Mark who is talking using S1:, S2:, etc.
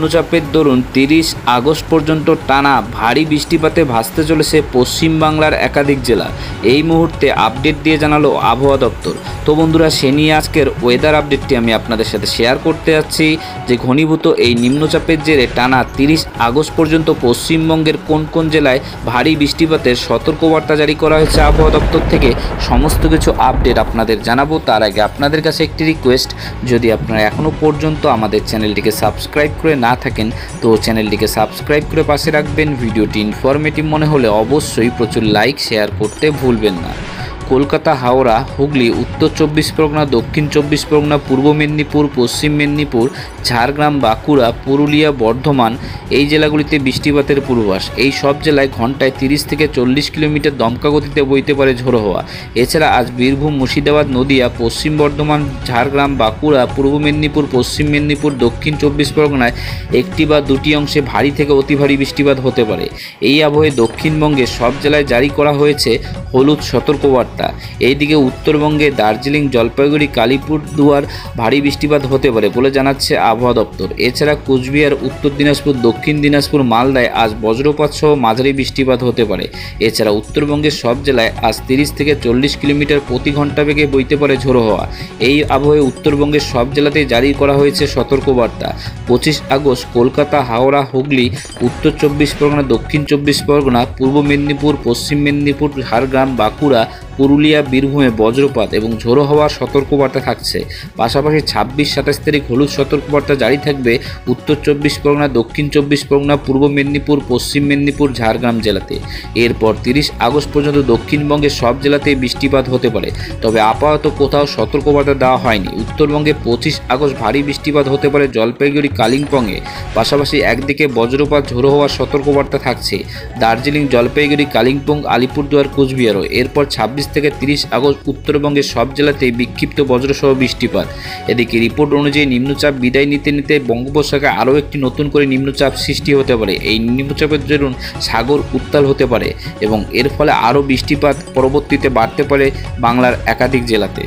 S1: নিম্নচাপের দরুন 30 আগস্ট পর্যন্ত টানা ভারী বৃষ্টিপাতে ভাসতে চলেছে পশ্চিমবাংলার একাধিক জেলা। এই মুহূর্তে আপডেট দিয়ে জানালো আবহাওয়া দপ্তর। তো বন্ধুরা, সে নিয়ে আজকের ওয়েদার আপডেটটি আমি আপনাদের সাথে শেয়ার করতে যাচ্ছি যে ঘনীভূত এই নিম্নচাপের জেরে টানা 30 আগস্ট পর্যন্ত পশ্চিমবঙ্গের কোন কোন জেলায় ভারী বৃষ্টিপাতের সতর্কবার্তা জারি করা হয়েছে আবহাওয়া দপ্তর থেকে, সমস্ত কিছু আপডেট আপনাদের জানাবো। তার আগে আপনাদের কাছে একটি রিকোয়েস্ট, যদি আপনারা এখনও পর্যন্ত আমাদের চ্যানেলটিকে সাবস্ক্রাইব করে না থাকেন তো চ্যানেলটিকে সাবস্ক্রাইব করে পাশে রাখবেন। ভিডিওটি ইনফরমেটিভ মনে হলে অবশ্যই প্রচুর লাইক শেয়ার করতে ভুলবেন না। কলকাতা, হাওড়া, হুগলি, উত্তর 24 পরগনা, দক্ষিণ 24 পরগনা, পূর্ব মেদিনীপুর, পশ্চিম মেদিনীপুর, ঝাড়গ্রাম, বাঁকুড়া, পুরুলিয়া, বর্ধমান এই জেলাগুলিতে বৃষ্টিপাতের পূর্বাভাস। এই সব জেলায় ঘন্টায় 30 থেকে 40 কিলোমিটার দমকা গতিতে বইতে পারে ঝোড়ো হাওয়া। এছাড়া আজ বীরভূম, মুর্শিদাবাদ, নদিয়া, পশ্চিম বর্ধমান, ঝাড়গ্রাম, বাঁকুড়া, পূর্ব মেদিনীপুর, পশ্চিম মেদিনীপুর, দক্ষিণ 24 পরগনায় একটি বা দুটি অংশে ভারী থেকে অতি ভারী বৃষ্টিপাত হতে পারে। এই আবহে দক্ষিণবঙ্গের সব জেলায় জারি করা হয়েছে হলুদ সতর্কবার্তা। এইদিকে উত্তরবঙ্গে দার্জিলিং, জলপাইগুড়ি, কালিপুরদুয়ার ভারী বৃষ্টিপাত হতে পারে বলে জানাচ্ছে আবহাওয়া দপ্তর। এছাড়া কোচবিহার, উত্তর দিনাজপুর, দক্ষিণ দিনাজপুর, মালদায় আজ বজ্রপাত সহ মাঝারি বৃষ্টিপাত হতে পারে। এছাড়া উত্তরবঙ্গের সব জেলায় আজ 30 থেকে 40 কিলোমিটার প্রতি ঘন্টা বেগে বইতে পারে ঝোড়ো হাওয়া। এই আবহে উত্তরবঙ্গের সব জেলাতেই জারি করা হয়েছে সতর্কবার্তা। 25 আগস্ট কলকাতা, হাওড়া, হুগলি, উত্তর 24 পরগনা, দক্ষিণ 24 পরগনা, পূর্ব মেদিনীপুর, পশ্চিম মেদিনীপুর, ঝাড়গ্রাম, বাঁকুড়া, পুরুলিয়া, বীরভূমে বজ্রপাত এবং ঝোড়ো হাওয়ার সতর্কবার্তা থাকছে। পাশাপাশি 26-27 তারিখ হলুদ সতর্কবার্তা জারি থাকবে উত্তর 24 পরগনা, দক্ষিণ 24 পরগনা, পূর্ব মেদিনীপুর, পশ্চিম মেদিনীপুর, ঝাড়গ্রাম জেলাতে। এরপর 30 আগস্ট পর্যন্ত দক্ষিণবঙ্গের সব জেলাতেই বৃষ্টিপাত হতে পারে, তবে আপাতত কোথাও সতর্কবার্তা দেওয়া হয়নি। উত্তরবঙ্গে 25 আগস্ট ভারী বৃষ্টিপাত হতে পারে জলপাইগুড়ি, কালিম্পংয়ে। পাশাপাশি একদিকে বজ্রপাত, ঝোড়ো হওয়ার সতর্কবার্তা থাকছে দার্জিলিং, জলপাইগুড়ি, কালিম্পং, আলিপুরদুয়ার, কোচবিহারও। এরপর 26 থেকে 30 আগস্ট উত্তরবঙ্গের সব জেলাতেই বিক্ষিপ্ত বজ্রসহ বৃষ্টিপাত। এদিকে রিপোর্ট অনুযায়ী নিম্নচাপ বিদায় নিতে নিতে বঙ্গোপসাগরে আরও একটি নতুন করে নিম্নচাপ সৃষ্টি হতে পারে। এই নিম্নচাপের দরুন সাগর উত্তাল হতে পারে এবং এর ফলে আরও বৃষ্টিপাত পরবর্তীতে বাড়তে পারে বাংলার একাধিক জেলাতে।